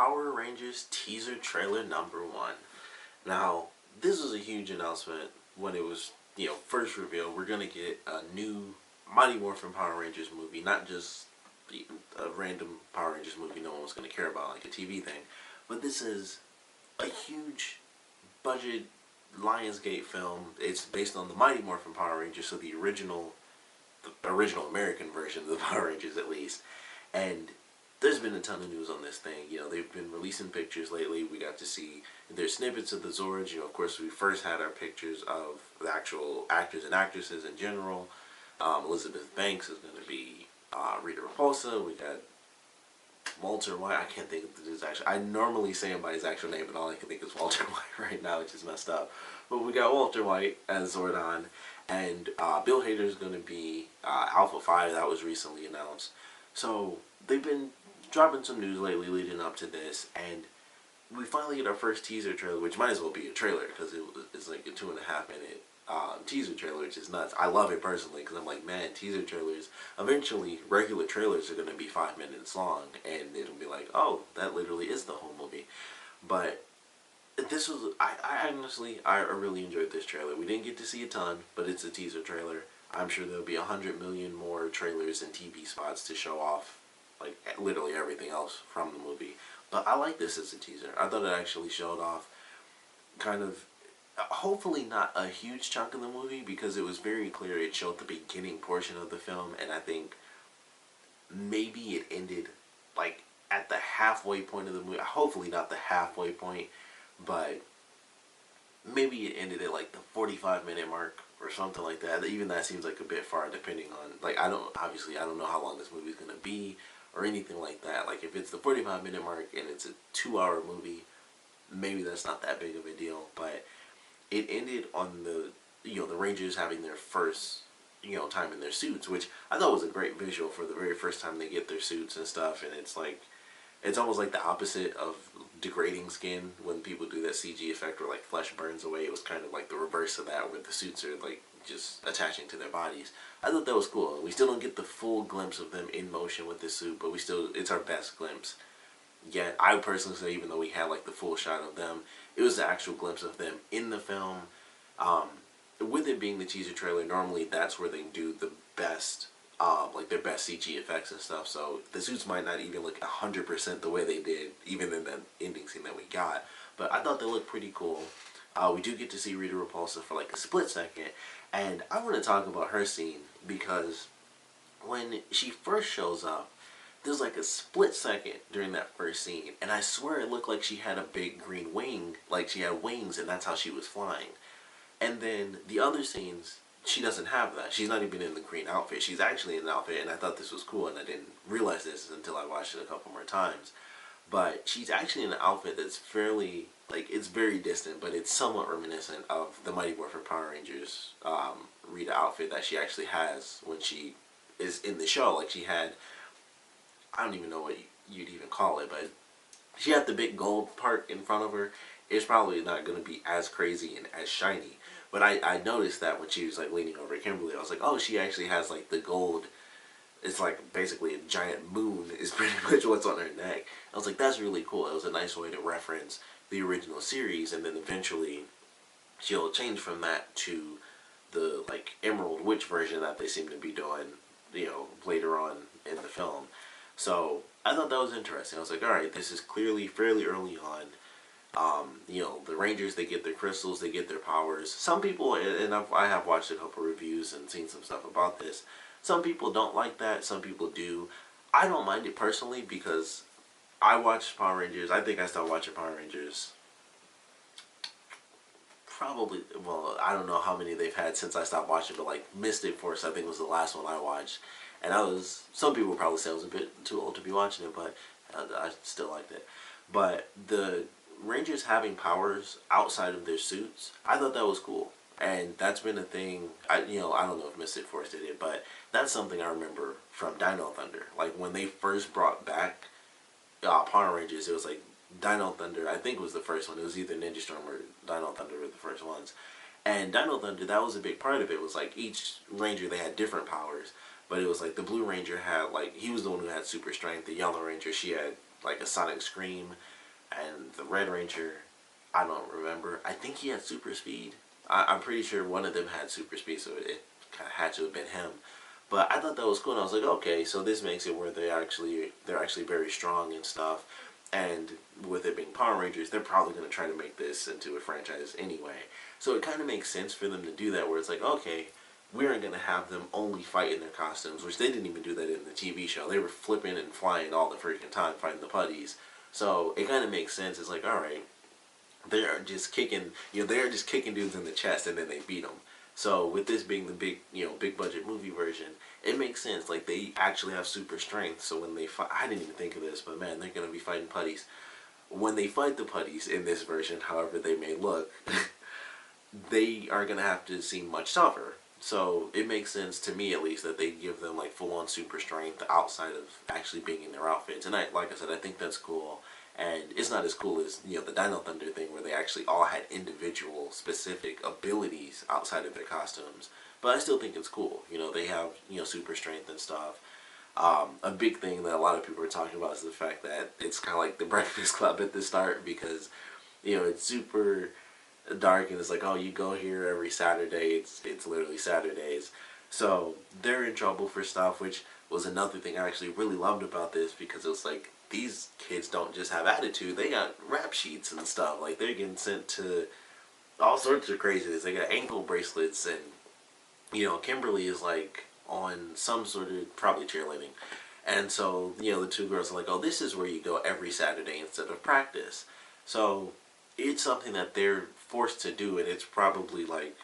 Power Rangers teaser trailer #1. Now, this was a huge announcement when it was, first revealed. We're gonna get a new Mighty Morphin Power Rangers movie, not just a random Power Rangers movie no one was gonna care about, like a TV thing, but this is a huge budget Lionsgate film. It's based on the Mighty Morphin Power Rangers, so the original American version of the Power Rangers, at least. And there's been a ton of news on this thing. They've been releasing pictures lately. We got to see there's snippets of the Zords. Of course, we first had our pictures of the actual actors and actresses in general. Elizabeth Banks is going to be Rita Repulsa. We got Walter White. I can't think of his actual. I normally say him by his actual name, but all I can think is Walter White right now, which is messed up. But we got Walter White as Zordon, and Bill Hader is going to be Alpha 5. That was recently announced. So they've been dropping some news lately leading up to this, and we finally get our first teaser trailer, which might as well be a trailer because it's like a 2.5 minute teaser trailer, which is nuts. I love it personally because I'm like, man, teaser trailers, eventually regular trailers are going to be 5 minutes long, and it'll be like, oh, that literally is the whole movie. But this was, I honestly, I really enjoyed this trailer. We didn't get to see a ton, but it's a teaser trailer. I'm sure there'll be 100 million more trailers and TV spots to show off like literally everything else from the movie. But I like this as a teaser. I thought it actually showed off kind of, hopefully not a huge chunk of the movie, because it was very clear it showed the beginning portion of the film, and I think maybe it ended like at the halfway point of the movie. Hopefully not the halfway point, but maybe it ended at like the 45-minute mark or something like that. Even that seems like a bit far, depending on, like, I don't know how long this movie is going to be or anything like that. Like, if it's the 45-minute mark and it's a 2-hour movie, maybe that's not that big of a deal. But it ended on the Rangers having their first time in their suits, which I thought was a great visual for the very first time they get their suits and stuff. And it's like, it's almost like the opposite of degrading skin when people do that CG effect where like flesh burns away. It was kind of like the reverse of that, where the suits are like just attaching to their bodies. I thought that was cool. We still don't get the full glimpse of them in motion with this suit, but it's our best glimpse. Yet I would personally say, even though we had like the full shot of them, it was the actual glimpse of them in the film. With it being the teaser trailer, normally that's where they do the best, like their best CG effects and stuff. So the suits might not even look 100% the way they did, even in the ending scene that we got. But I thought they looked pretty cool. We do get to see Rita Repulsa for like a split second, and I want to talk about her scene because when she first shows up, there's like a split second during that first scene, and I swear it looked like she had a big green wing, like she had wings, and that's how she was flying. And then the other scenes, she doesn't have that. She's not even in the green outfit. She's actually in the outfit, and I thought this was cool, and I didn't realize this until I watched it a couple more times. But she's actually in an outfit that's fairly, like, it's very distant, but it's somewhat reminiscent of the Mighty Morphin Power Rangers Rita outfit that she actually has when she is in the show. Like, she had, I don't even know what you'd even call it, but she had the big gold part in front of her. It's probably not going to be as crazy and as shiny. But I noticed that when she was like leaning over Kimberly, I was like, oh, she actually has like the gold. It's like basically a giant moon is pretty much what's on her neck. I was like, that's really cool. It was a nice way to reference the original series, and then eventually she'll change from that to the like Emerald Witch version that they seem to be doing, later on in the film. So I thought that was interesting. I was like, all right, this is clearly fairly early on. The Rangers, they get their crystals, they get their powers. Some people, and I have watched a couple reviews and seen some stuff about this, some people don't like that, some people do. I don't mind it personally because I watched Power Rangers. I think I stopped watching Power Rangers probably, well, I don't know how many they've had since I stopped watching, but like Mystic Force, I think, was the last one I watched. And some people probably say I was a bit too old to be watching it, but I still liked it. But the Rangers having powers outside of their suits, I thought that was cool. And that's been a thing, I don't know if Mystic Force did it, but that's something I remember from Dino Thunder. Like, when they first brought back Power Rangers, it was like Dino Thunder, I think, was the first one. It was either Ninja Storm or Dino Thunder were the first ones. And Dino Thunder, that was a big part of it. It was like each Ranger, they had different powers. But it was like the Blue Ranger had, like, he was the one who had super strength. The Yellow Ranger, she had like a Sonic Scream, and the Red Ranger, I don't remember. I think he had super speed. I'm pretty sure one of them had super speed, so it kind of had to have been him. But I thought that was cool, and I was like, okay, so this makes it where they're actually very strong and stuff. And with it being Power Rangers, they're probably going to try to make this into a franchise anyway. So it kind of makes sense for them to do that, where it's like, okay, we aren't going to have them only fight in their costumes, which they didn't even do that in the TV show. They were flipping and flying all the freaking time fighting the putties. So it kind of makes sense. It's like, all right, they are just kicking, they are just kicking dudes in the chest and then they beat them. So with this being the big budget movie version, it makes sense. Like, they actually have super strength. So when they fight, I didn't even think of this, but man, they're gonna be fighting putties. When they fight the putties in this version, however they may look, they are gonna have to seem much tougher. So it makes sense to me, at least, that they give them like full on super strength outside of actually being in their outfits. And like I said, I think that's cool. And it's not as cool as the Dino Thunder thing, where they actually all had individual specific abilities outside of their costumes. But I still think it's cool. They have super strength and stuff. A big thing that a lot of people are talking about is the fact that it's kind of like the Breakfast Club at the start, because it's super dark and it's like, oh, you go here every Saturday. It's literally Saturdays. So they're in trouble for stuff, which was another thing I actually really loved about this, because it was like, these kids don't just have attitude, they got rap sheets and stuff. Like, they're getting sent to all sorts of craziness. They got ankle bracelets, and Kimberly is like on some sort of, probably cheerleading. And so, the two girls are like, oh, this is where you go every Saturday instead of practice. So it's something that they're forced to do, and it's probably like,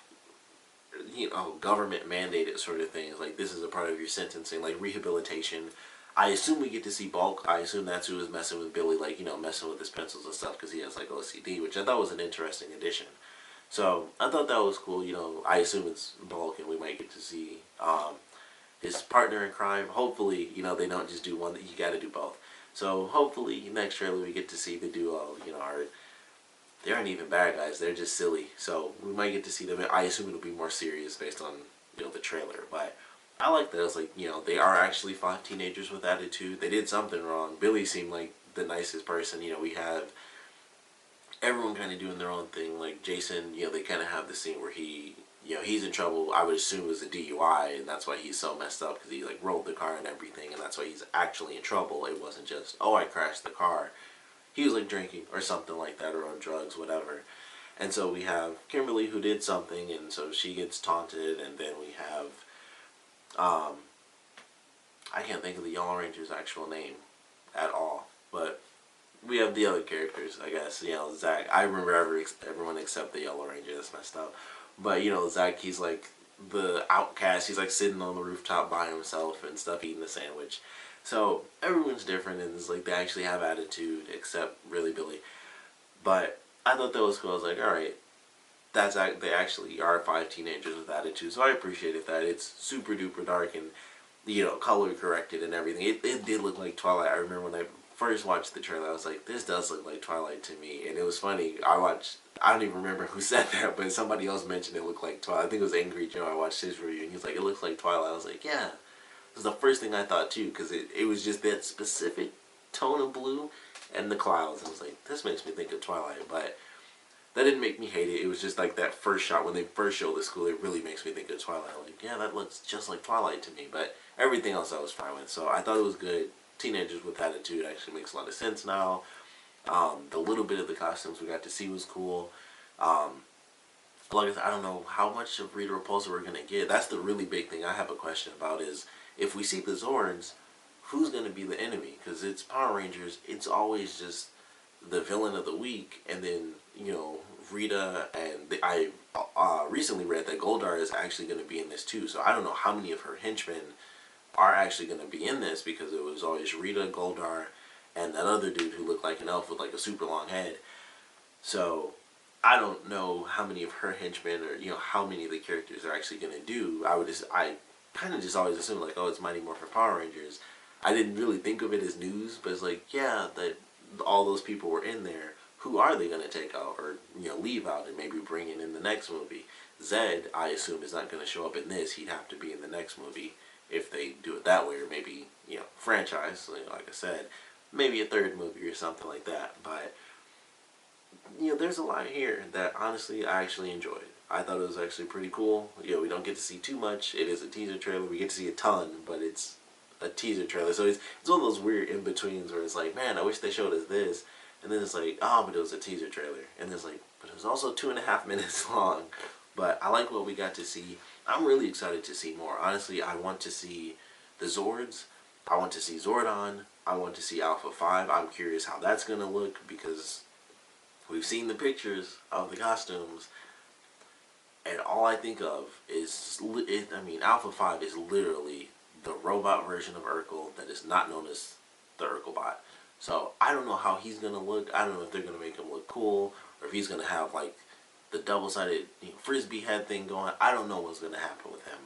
government mandated sort of things. Like, this is a part of your sentencing, like rehabilitation. I assume we get to see Bulk. I assume that's who is messing with Billy, like, messing with his pencils and stuff, because he has, like, OCD, which I thought was an interesting addition. So, I thought that was cool. I assume it's Bulk, and we might get to see his partner in crime. Hopefully, they don't just do one, that you gotta do both. So, hopefully, next trailer we get to see the duo, they aren't even bad guys, they're just silly. So, we might get to see them. I assume it'll be more serious based on, the trailer, but I like that. It's like, they are actually 5 teenagers with attitude. They did something wrong. Billy seemed like the nicest person. We have everyone kind of doing their own thing. Like, Jason, they kind of have the scene where he's in trouble. I would assume it was a DUI, and that's why he's so messed up, because he, like, rolled the car and everything, and that's why he's actually in trouble. It wasn't just, oh, I crashed the car. He was, like, drinking or something like that, or on drugs, whatever. And so we have Kimberly, who did something, and so she gets taunted, and then we have I can't think of the Yellow Ranger's actual name at all, but we have the other characters, I guess. Zach. I remember everyone except the Yellow Ranger. That's messed up. But Zach, he's like the outcast. He's like sitting on the rooftop by himself and stuff, eating a sandwich. So everyone's different, and it's like they actually have attitude, except really Billy. But I thought that was cool. I was like, all right, they actually are 5 teenagers with attitude, so I appreciated that. It's super duper dark and color corrected and everything. It did look like Twilight. I remember when I first watched the trailer, I was like, this does look like Twilight to me. And it was funny. I don't even remember who said that, but somebody else mentioned it looked like Twilight. I think it was Angry Joe. I watched his review, and he was like, it looks like Twilight. I was like, yeah. It was the first thing I thought too, because it was just that specific tone of blue and the clouds. I was like, this makes me think of Twilight, but that didn't make me hate it. It was just like that first shot when they first show the school, it really makes me think of Twilight. Like, yeah, that looks just like Twilight to me. But everything else I was fine with. So I thought it was good. Teenagers with attitude actually makes a lot of sense now. The little bit of the costumes we got to see was cool. Like I said, I don't know how much of Rita Repulsa we're going to get. That's the really big thing I have a question about, is if we see the Zords, who's going to be the enemy? Because it's Power Rangers. It's always just the villain of the week, and then Rita, and I recently read that Goldar is actually going to be in this too. So I don't know how many of her henchmen are actually going to be in this, because it was always Rita, Goldar, and that other dude who looked like an elf with like a super long head. So I don't know how many of her henchmen, or how many of the characters are actually going to do. I kind of just always assumed, like, oh, it's Mighty Morphin Power Rangers. I didn't really think of it as news, but it's like, yeah, that all those people were in there. Who are they going to take out, or leave out, and maybe bring in the next movie? Zed, I assume, is not going to show up in this. He'd have to be in the next movie if they do it that way, or maybe franchise, like I said. maybe a third movie or something like that. But there's a lot here that honestly I actually enjoyed. I thought it was actually pretty cool. We don't get to see too much. It is a teaser trailer. We get to see a ton, but it's a teaser trailer. So it's one of those weird in-betweens where it's like, man, I wish they showed us this. And then it's like, oh, but it was a teaser trailer. And it's like, but it was also 2.5 minutes long. But I like what we got to see. I'm really excited to see more. Honestly, I want to see the Zords. I want to see Zordon. I want to see Alpha 5. I'm curious how that's going to look because we've seen the pictures of the costumes. And all I think of is, Alpha 5 is literally the robot version of Urkel that is not known as the Urkelbot. So I don't know how he's going to look. I don't know if they're going to make him look cool or if he's going to have like the double-sided frisbee head thing going. I don't know what's going to happen with him.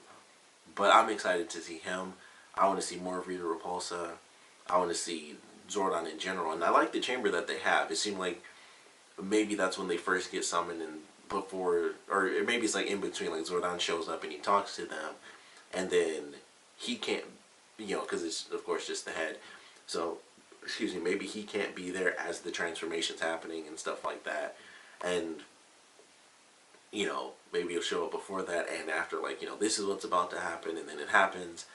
But I'm excited to see him. I want to see more of Rita Repulsa. I want to see Zordon in general. And I like the chamber that they have. It seemed like maybe that's when they first get summoned and before, or maybe it's like in between, like Zordon shows up and he talks to them, and then he can't, because it's of course just the head. So, excuse me, maybe he can't be there as the transformation's happening and stuff like that, and maybe he'll show up before that and after, like this is what's about to happen, and then it happens.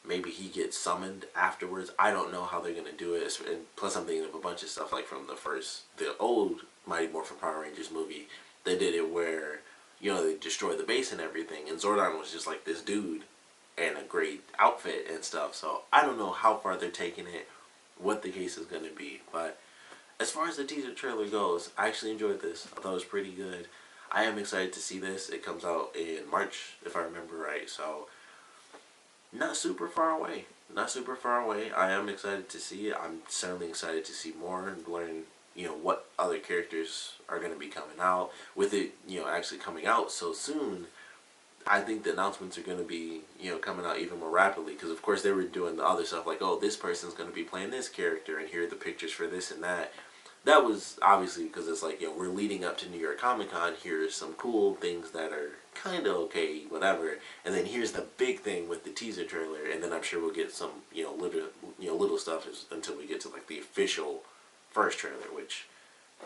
Maybe he gets summoned afterwards. I don't know how they're gonna do it. And plus, I'm thinking of a bunch of stuff like from the old Mighty Morphin Power Rangers movie. They did it where, they destroyed the base and everything, and Zordon was just like this dude and a great outfit and stuff. So I don't know how far they're taking it, what the case is going to be. But as far as the teaser trailer goes, I actually enjoyed this. I thought it was pretty good. I am excited to see this. It comes out in March, if I remember right. So not super far away. Not super far away. I am excited to see it. I'm certainly excited to see more and learn what other characters are going to be coming out. With it, actually coming out so soon, I think the announcements are going to be, coming out even more rapidly. Because, of course, they were doing the other stuff like, oh, this person's going to be playing this character, and here are the pictures for this and that. That was obviously because it's like, we're leading up to New York Comic Con. Here's some cool things that are kind of okay, whatever. And then here's the big thing with the teaser trailer. And then I'm sure we'll get some, little stuff until we get to, like, the official first trailer, which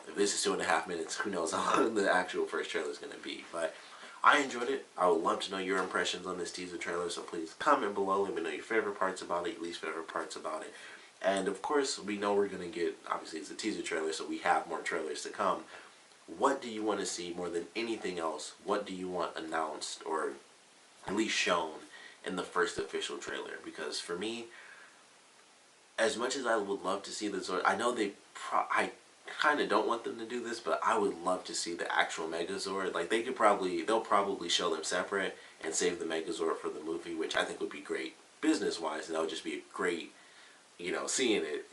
if this is 2.5 minutes, who knows how long the actual first trailer is going to be. But I enjoyed it. I would love to know your impressions on this teaser trailer, so please comment below. Let me know your favorite parts about it, least favorite parts about it. And of course, we know we're going to get, obviously it's a teaser trailer, so we have more trailers to come. What do you want to see more than anything else? What do you want announced or at least shown in the first official trailer? Because for me, as much as I would love to see the Zord, I know I kind of don't want them to do this, but I would love to see the actual Megazord. Like they'll probably show them separate and save the Megazord for the movie, which I think would be great business-wise, and that would just be great, seeing it,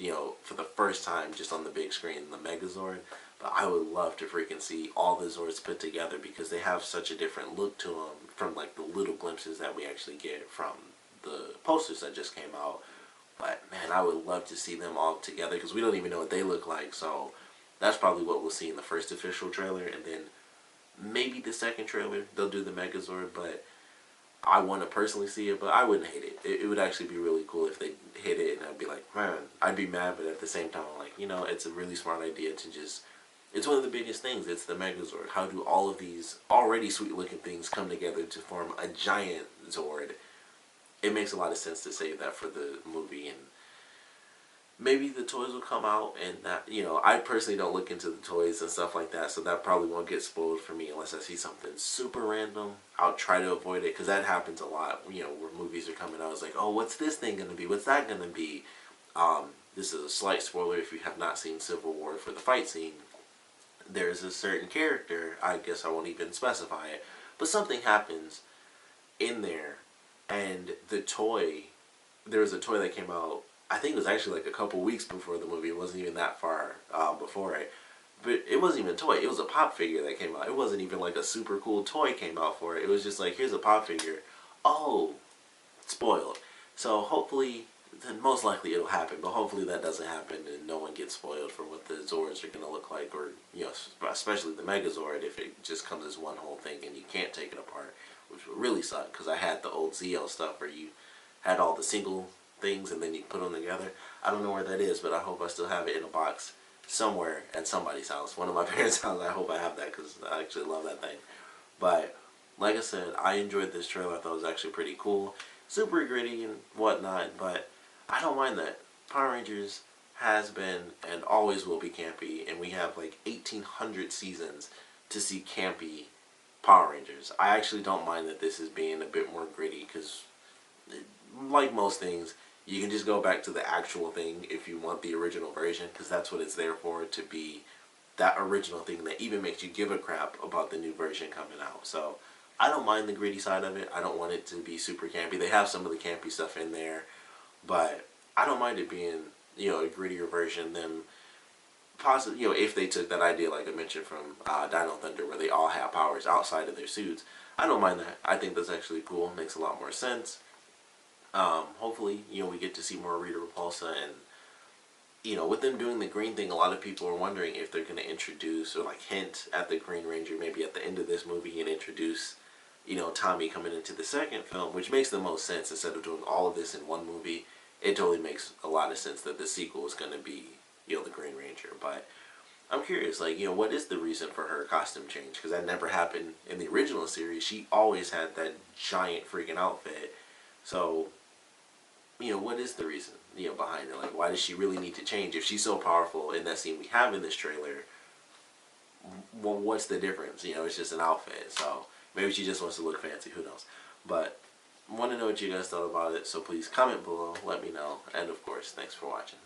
for the first time just on the big screen, the Megazord. But I would love to freaking see all the Zords put together because they have such a different look to them from like the little glimpses that we actually get from the posters that just came out. But man, I would love to see them all together because we don't even know what they look like. So that's probably what we'll see in the first official trailer, and then maybe the second trailer they'll do the Megazord. But I want to personally see it, but I wouldn't hate it. It would actually be really cool if they hit it, and I'd be like, man, I'd be mad, but at the same time, I'm like, it's a really smart idea to just. It's one of the biggest things. It's the Megazord. How do all of these already sweet-looking things come together to form a giant Zord? It makes a lot of sense to save that for the movie, and maybe the toys will come out, and that, I personally don't look into the toys and stuff like that, so that probably won't get spoiled for me unless I see something super random. I'll try to avoid it, because that happens a lot, where movies are coming out. It's like, oh, what's this thing going to be? What's that going to be? This is a slight spoiler if you have not seen Civil War. For the fight scene, there's a certain character, I guess I won't even specify it, but something happens in there, and there was a toy that came out, I think it was actually like a couple weeks before the movie. It wasn't even that far before it. But it wasn't even a toy. It was a pop figure that came out. It wasn't even like a super cool toy came out for it. It was just like, here's a pop figure. Oh, spoiled. So hopefully, then most likely it'll happen. But hopefully that doesn't happen and no one gets spoiled for what the Zords are going to look like. Or, especially the Megazord, if it just comes as one whole thing and you can't take it apart. Which would really suck, because I had the old ZL stuff where you had all the single things and then you put them together. I don't know where that is, but I hope I still have it in a box somewhere at somebody's house. One of my parents' house. I hope I have that because I actually love that thing. But like I said, I enjoyed this trailer. I thought it was actually pretty cool. Super gritty and whatnot, but I don't mind that. Power Rangers has been and always will be campy, and we have like 1,800 seasons to see campy Power Rangers. I actually don't mind that this is being a bit more gritty because, like most things, you can just go back to the actual thing if you want the original version because that's what it's there for, to be that original thing that even makes you give a crap about the new version coming out. So I don't mind the gritty side of it. I don't want it to be super campy. They have some of the campy stuff in there, but I don't mind it being, a grittier version than possibly, if they took that idea, like I mentioned from Dino Thunder, where they all have powers outside of their suits. I don't mind that. I think that's actually cool. Makes a lot more sense. Hopefully, we get to see more Rita Repulsa, and with them doing the green thing, a lot of people are wondering if they're going to introduce or like hint at the Green Ranger maybe at the end of this movie and introduce, Tommy coming into the second film, which makes the most sense. Instead of doing all of this in one movie, it totally makes a lot of sense that the sequel is going to be, the Green Ranger. But I'm curious, like, what is the reason for her costume change? Because that never happened in the original series. She always had that giant freaking outfit. So, what is the reason, behind it? Like, why does she really need to change? If she's so powerful in that scene we have in this trailer, well, what's the difference? It's just an outfit. So, maybe she just wants to look fancy. Who knows? But, I want to know what you guys thought about it. So, please comment below. Let me know. And, of course, thanks for watching.